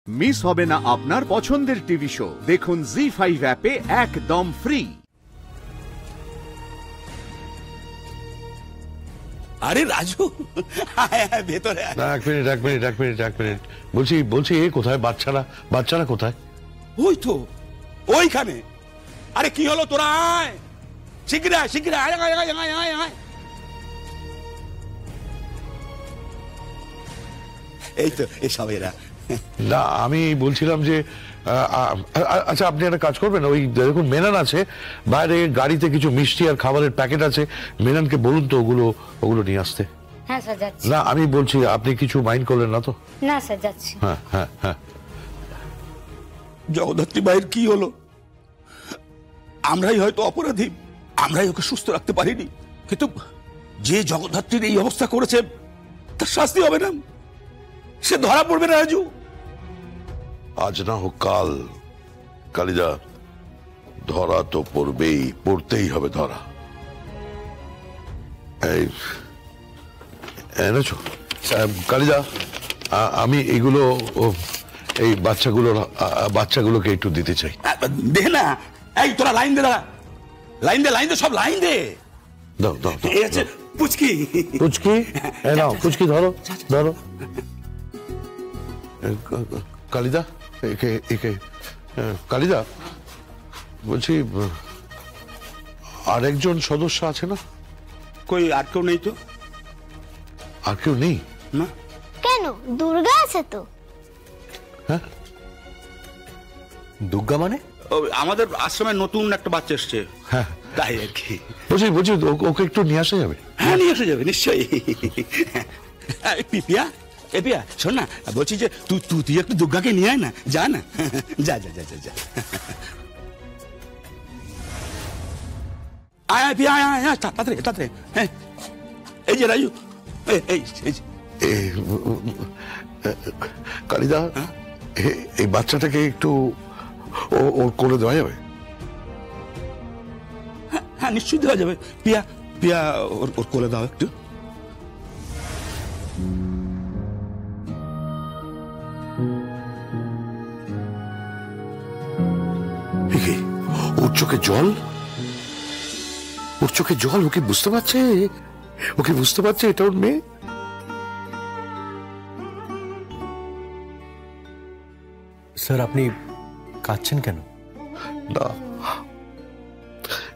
Miss হবে না আপনার পছন্দের টিভি শো। দেখুন জি5 অ্যাপে একদম ফ্রি। আরে রাজু, ভেতরে এক মিনিট বলছি এ কোথায়? বাচ্চারা কোথায়? ওই তো ওইখানে। আরে কি হলো, তোরা আয় শীঘ্র আয় আয় আয় আয় আয় আয়। এই তো এসব এরা। না, আমি বলছিলাম যে আচ্ছা, আপনি একটা কাজ করবেন, ওই দেখুন মেনান আছে বাইরে, গাড়িতে কিছু মিষ্টি আর খাবারের প্যাকেট আছে, মেনানকে বলুন তো ওগুলো নিয়ে আসতে। হ্যাঁ স্যার যাচ্ছি। না, আমি বলছি আপনি কিছু মাইন্ড করলেন না তো? না স্যার যাচ্ছি। হ্যাঁ। জগদ্ধাত্রী ভাইয়ের কি হলো? আমরাই হয়তো অপরাধী, আমরাই ওকে সুস্থ রাখতে পারিনি, কিন্তু যে জগদ্ধাত্রীর এই অবস্থা করেছে তার শাস্তি হবে না? সে ধরা পড়বে না রাজু? আজ না হোক কাল কালিদা, ধরা তো পড়তেই হবে ধরা। এই এনেছো কালিদা? আমি এগুলো এই বাচ্চাগুলোকে একটু দিতে চাই। দে না। এই তোরা লাইন দে, লাইন দে সব লাইন দে। দাও এই আছে পুচকি। নাও পুচকি, ধরো কালিদা, একে কালিদা, বলছি আরেকজন সদস্য আছে না? কই আর কেউ নেই তো? আর কেউ নেই? না। কেন, দুর্গা আছে তো। হ্যাঁ, দুর্গা মানে? আমাদের আশ্রমে নতুন একটা বাচ্চা এসছে। হ্যাঁ তাই আর কি। বলছি ওকে একটু নিয়ে আসা যাবে? হ্যাঁ, নিয়ে আসা যাবে নিশ্চয়ই। পিয়া, শোন না, বলছি যে তুই একটু দুর্গাকে নিয়ে আয় না, যা না, যা আয় পিয়া, আয় তাড়াতাড়ি। হ্যাঁ, এই যে রাজু, কালিদা, এই বাচ্চাটাকে একটু ওর কোলে দেওয়া যাবে? হ্যাঁ নিশ্চয়ই দেওয়া যাবে। পিয়া ওর কোলে দাও একটু। ওর চোখে জল, ওকে বুঝতে পারছে এটা ওর মেয়ে। স্যার আপনি কাঁদছেন কেন? না,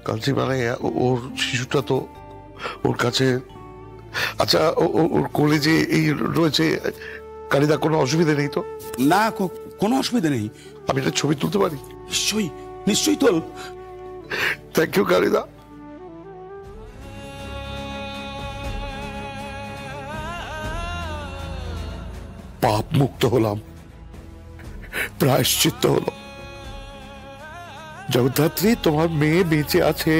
কালচি মানে ওর শিশুটা তো ওর কাছে। আচ্ছা, ওর কোলে যে এই রয়েছে কালিদা, কোনো অসুবিধা নেই তো? না, কোনো অসুবিধা নেই। আমি একটা ছবি তুলতে পারি? নিশ্চয়ই তোল। থ্যাংক ইউ কালিদা। পাপ মুক্ত হলাম, প্রায়শ্চিত্ত হলো। জগদ্ধাত্রী, তোমার মেয়ে বেঁচে আছে,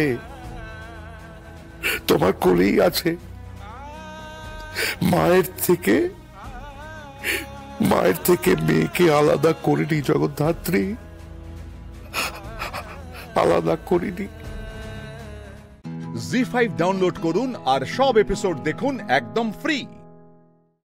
তোমার কোলেই আছে। মায়ের থেকে মেয়েকে আলাদা করিনি জগদ্ধাত্রী, আলাদা করিনি। জি5 ডাউনলোড করুন আর সব এপিসোড দেখুন একদম ফ্রি।